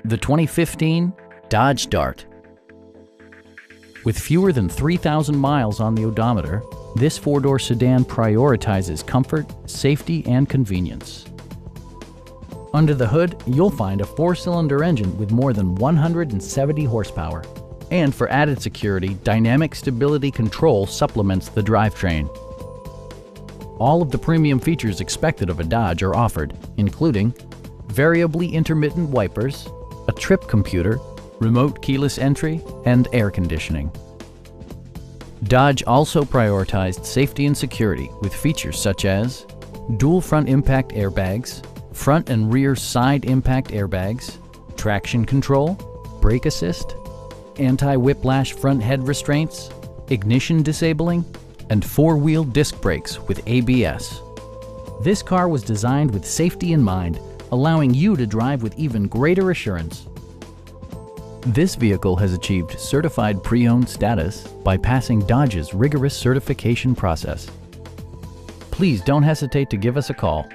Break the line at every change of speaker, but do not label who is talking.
The 2015 Dodge Dart. With fewer than 3,000 miles on the odometer, this four-door sedan prioritizes comfort, safety, and convenience. Under the hood, you'll find a four-cylinder engine with more than 170 horsepower. And for added security, dynamic stability control supplements the drivetrain. All of the premium features expected of a Dodge are offered, including variably intermittent wipers, a trip computer, remote keyless entry, and air conditioning. Dodge also prioritized safety and security with features such as dual front impact airbags, front and rear side impact airbags, traction control, brake assist, anti-whiplash front head restraints, ignition disabling, and four-wheel disc brakes with ABS. This car was designed with safety in mind, allowing you to drive with even greater assurance. This vehicle has achieved certified pre-owned status by passing Dodge's rigorous certification process. Please don't hesitate to give us a call.